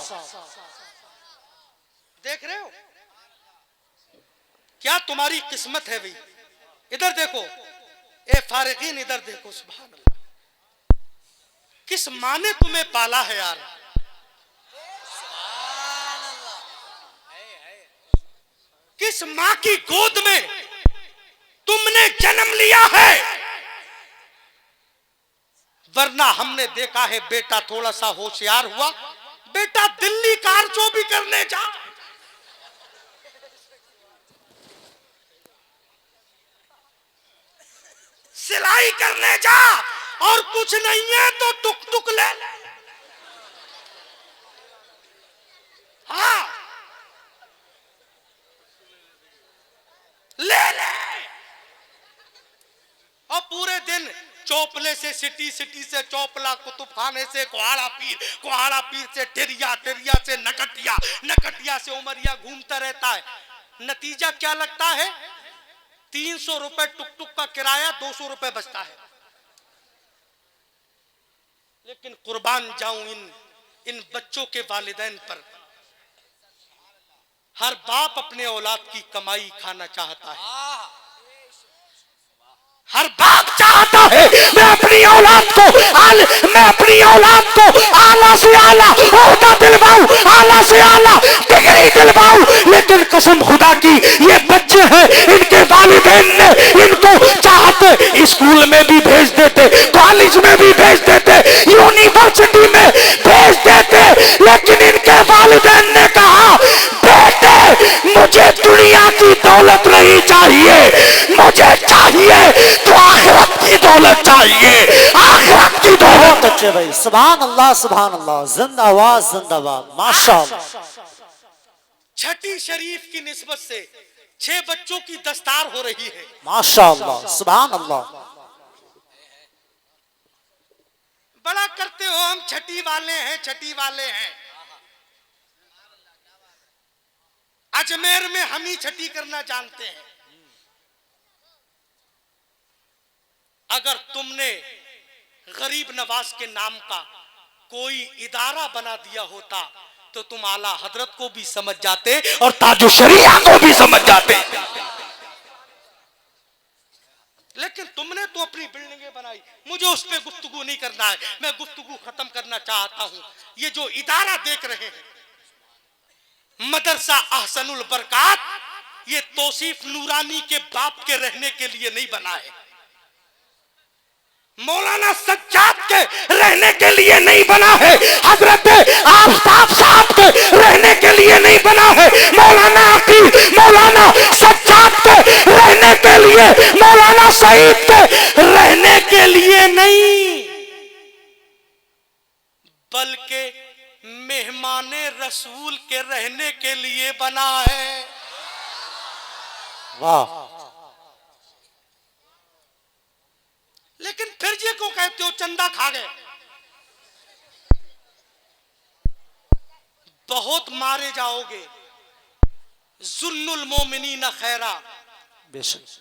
देख रहे हो क्या तुम्हारी किस्मत है भाई? इधर देखो, ए फारिकीन इधर देखो, सुभान अल्लाह, किस माँ ने तुम्हें पाला है यार? किस माँ की गोद में तुमने जन्म लिया है? वरना हमने देखा है बेटा थोड़ा सा होशियार हुआ, बेटा दिल्ली कार चोरी करने जा, सिलाई करने जा, और कुछ नहीं है तो टुक टुक ले। हाँ ले ले, और पूरे दिन चौपले से सिटी, सिटी से चौपला, कुतुबखाने से कुहाड़ा पीर से टिरिया, टिरिया से नकटिया, नकटिया से उमरिया घूमता रहता है। नतीजा क्या लगता है? 300 रुपए टुक टुक का किराया, 200 रुपए बचता है। लेकिन कुर्बान जाऊं इन बच्चों के वालिदैन पर। हर बाप अपने औलाद की कमाई खाना चाहता है, हर बाप चाहता है मैं अपनी औलाद को आला से आला ओहदा दिलवाऊं, आला से आला डिग्री दिलवाऊं। लेकिन कसम खुदा की ये बच्चे हैं, इनके वालिदैन ने इनको चाहते स्कूल में भी भेज देते, कॉलेज में भी भेज देते, यूनिवर्सिटी में भेज देते, लेकिन इनके वालिदैन ने कहा बेटे मुझे दुनिया की दौलत नहीं चाहिए, मुझे चाहिए तो आखिरत की दौलत चाहिए, आखिरत की दौलत। बहुत अच्छे भाई, सुभान अल्लाह सुभान अल्लाह, जिंदाबाद जिंदाबाद, माशाअल्लाह। छठी शरीफ की निस्बत से 6 बच्चों की दस्तार हो रही है। माशाअल्लाह सुभान अल्लाह। बड़ा करते हो हम छठी वाले हैं, छठी वाले हैं। अजमेर में हम ही छठी करना जानते हैं। अगर तुमने गरीब नवाज के नाम का कोई इदारा बना दिया होता तो तुम आला हजरत को भी समझ जाते और ताजो शरिया को भी समझ जाते। लेकिन तुमने तो अपनी बिल्डिंगें बनाई। मुझे उस पर गुफ्तगू नहीं करना है, मैं गुफ्तगू खत्म करना चाहता हूं। ये जो इदारा देख रहे हैं मदरसा अहसनुल बरकात, ये तौसीफ नूरानी के बाप के रहने के लिए नहीं बना है, मौलाना सज्जाद के रहने के लिए नहीं बना है, हजरत आफ्ताब साहब के रहने के लिए नहीं बना है, मौलाना अकील, मौलाना सज्जाद के रहने के लिए, मौलाना सईद के रहने के लिए नहीं, बल्कि मेहमाने रसूल के रहने के लिए बना है। वाह। लेकिन फिर ये को कहते हो चंदा खा गए। बहुत मारे जाओगे। जुन्नुल मोमिनीन खैरा, बेशक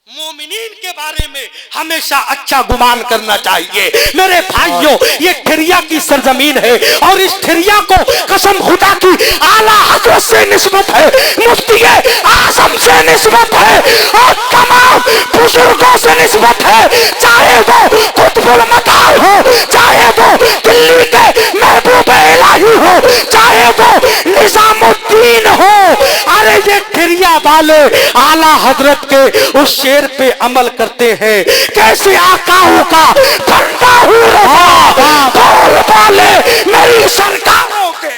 मोमिनीन के बारे में हमेशा अच्छा गुमान करना चाहिए। मेरे भाइयों, ये ठिरिया की सरजमीन है और इस ठिरिया को कसम खुदा की आला हजरत से निस्बत है, मुफ्ती आजम से निस्बत है और तमाम बुजुर्गों से निस्बत है, चाहे वो कुतुबुल मताल हो, चाहे वो दिल्ली के महबूब इलाही हो, चाहे वो निजामुद्दीन हो। अरे ये ठिरिया वाले आला हजरत के उस शेर पे अमल करते हैं। कैसे आकाओं का बंदा बोल वाले मेरी सरकारों के।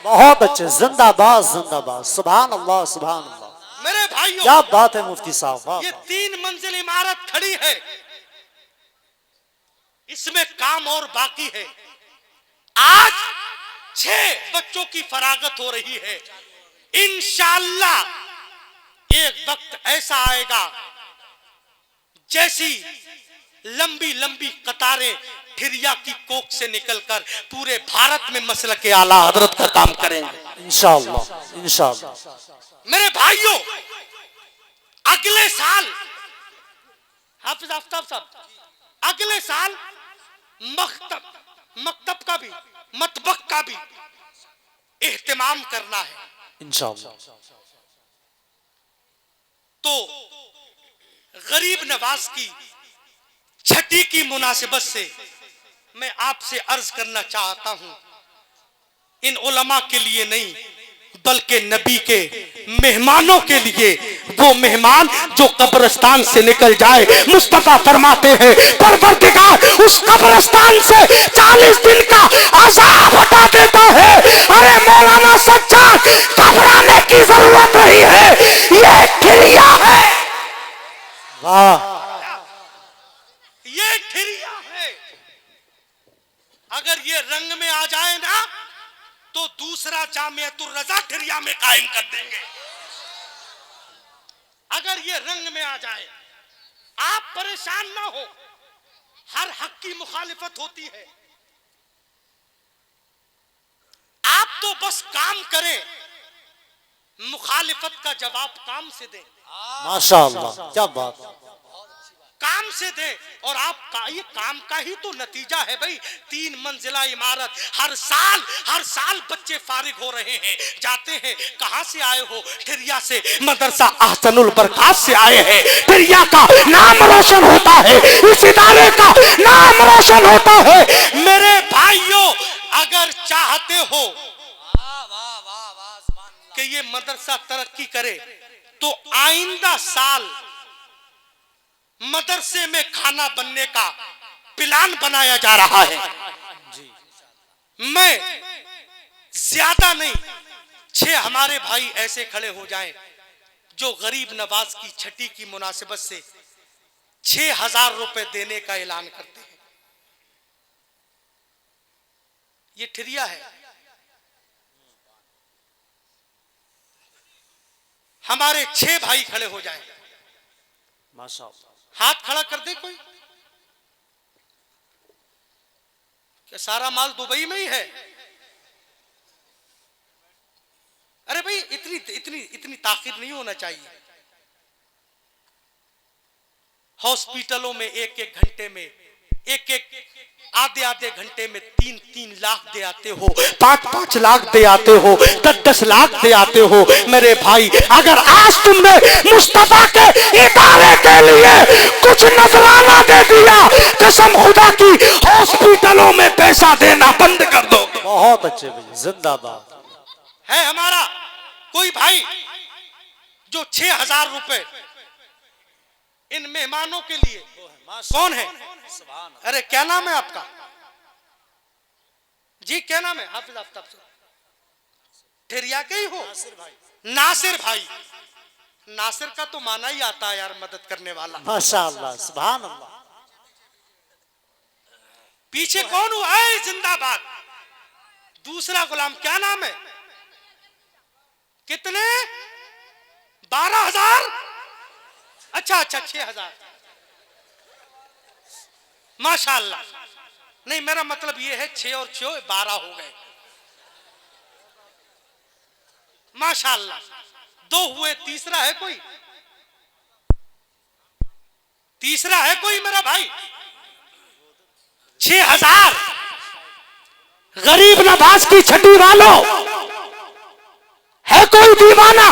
बहुत अच्छे, जिंदाबाद जिंदाबाद, सुभान अल्लाह सुभान अल्लाह। मेरे भाइयों, क्या बात है मुफ्ती साहब। ये 3 मंजिल इमारत खड़ी है, इसमें काम और बाकी है। आज 6 बच्चों की फरागत हो रही है। इंशाअल्लाह एक वक्त ऐसा आएगा जैसी लंबी लंबी कतारें ठिरिया की कोख से निकलकर पूरे भारत में मसलक के आला हजरत का काम करेंगे इंशाअल्लाह इंशाअल्लाह। मेरे भाइयों, अगले साल हाफिज आफ्ताब साहब, अगले साल मकतब का भी, मतबख का भी एहतमाम करना है इंशाअल्लाह। तो गरीब नवाज की छठी की मुनासिबत से मैं आपसे अर्ज करना चाहता हूं, इन उलमा के लिए नहीं बल्कि नबी के मेहमानों के लिए, वो मेहमान जो कब्रिस्तान से निकल जाए, मुस्तफा फरमाते हैं परवरदिगार उस कब्रिस्तान से 40 दिन का अज़ाब हटा देता है। अरे मौलाना सज्जाद, घबराने की जरूरत नहीं है, ये ठिरिया है, वाह, ये ठिरिया है। अगर ये रंग में आ जाए ना तो दूसरा जामियतुर रज़ा ठिरिया में कायम कर देंगे। अगर ये रंग में आ जाए, आप परेशान ना हो, हर हक की मुखालिफत होती है, आप तो बस काम करें, मुखालिफत का जवाब काम से दें, माशाअल्लाह, क्या बात, काम से दे। और आपका ये काम का ही तो नतीजा है भाई। 3 मंजिला इमारत, हर साल बच्चे फारिग हो रहे हैं, जाते हैं। कहां से आए हो? ठिरिया से, मदरसा अहसनुल बरकात से आए हैं। ठिरिया का नाम रोशन होता है, इस इदारे का नाम रोशन होता है। मेरे भाइयों, अगर चाहते हो कि ये मदरसा तरक्की करे तो आइंदा साल मदरसे में खाना बनने का प्लान बनाया जा रहा है। मैं ज्यादा नहीं, 6 हमारे भाई ऐसे खड़े हो जाएं जो गरीब नवाज की छठी की मुनासिबत से 6,000 रुपए देने का ऐलान करते हैं। ये ठिरिया है। हमारे 6 भाई खड़े हो जाएं, माशाअल्लाह, हाथ खड़ा कर दे कोई। क्या सारा माल दुबई में ही है? अरे भाई, इतनी ताखिर नहीं होना चाहिए। हॉस्पिटलों में एक घंटे में, आधे घंटे में 3 लाख दे आते हो, 5 लाख दे आते हो, 10 लाख दे आते हो। मेरे भाई, अगर आज तुमने मुस्तफा के इदारे के लिए कुछ नजराना दे दिया, कसम खुदा की हॉस्पिटलों में पैसा देना बंद कर दो। बहुत अच्छे भैया, जिंदाबाद। है हमारा कोई भाई जो 6,000 रुपए इन मेहमानों के लिए? कौन है? अरे क्या नाम है आपका जी? क्या नाम है? हाफिज आफ्ताब साहब। ठिरिया के ही हो? नासिर भाई। नासिर का तो माना ही आता है यार, मदद करने वाला। माशाअल्लाह, सुभान अल्लाह। पीछे कौन हुआ है? जिंदाबाद। दूसरा गुलाम, क्या नाम है? कितने? 12,000? अच्छा 6,000। माशाअल्लाह। नहीं, मेरा मतलब ये है 6 और 6 12 हो गए। माशाअल्लाह। 2 हुए, तीसरा है कोई? तीसरा है कोई मेरा भाई? 6,000 गरीब नवाज की छठी वालों, है कोई दीवाना?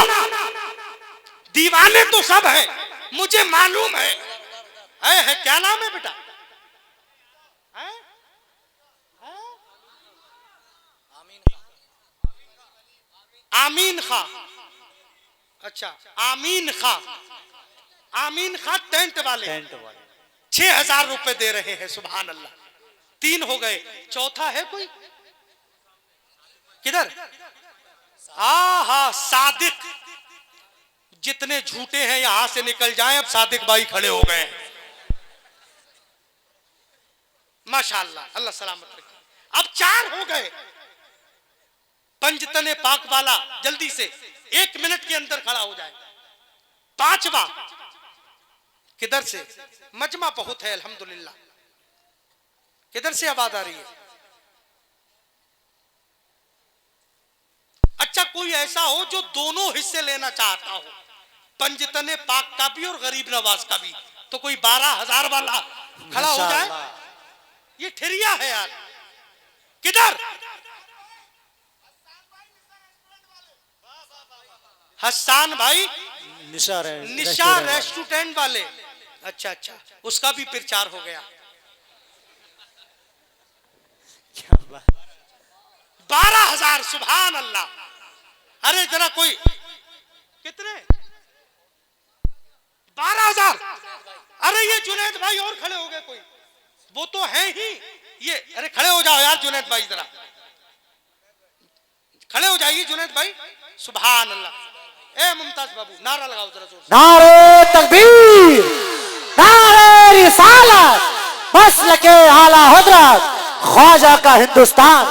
दीवाने तो सब हैं, मुझे मालूम है। क्या नाम है बेटा? आमीन खां। अच्छा, आमीन खां टेंट वाले 6,000 रुपए दे रहे हैं। सुभान अल्लाह। 3 हो गए, चौथा है कोई? किधर? सादिक। जितने झूठे हैं यहां से निकल जाएं, अब सादिक भाई खड़े हो गए। माशाअल्लाह, अल्लाह सलामत रखे। अब 4 हो गए। पंजतने पाक वाला जल्दी से 1 मिनट के अंदर खड़ा हो जाए। 5वां किधर से? मजमा बहुत है अल्हम्दुलिल्लाह। किधर से आवाज आ रही है? अच्छा, कोई ऐसा हो जो दोनों हिस्से लेना चाहता हो? पंजतने पाक का भी और गरीब नवाज का भी। तो कोई 12,000 वाला खड़ा हो जाए, ये ठिरिया है यार। किधर? हसन भाई निशा रेस्टोरेंट वाले। अच्छा अच्छा, उसका भी प्रचार हो गया। 12,000, सुभान अल्लाह। अरे जरा कोई, कितने? 12,000। अरे ये जुनैद भाई और खड़े हो गए कोई, वो तो है ही ये। अरे खड़े हो जाओ यार जुनैद भाई, जरा खड़े हो जाइए जुनैद भाई। सुभान अल्लाह। ए मुमताज बाबू नारा लगाओ जरा जोर से। नारे तकबीर, नारे रिसालत, मसलके आला हजरत, ख्वाजा का हिंदुस्तान।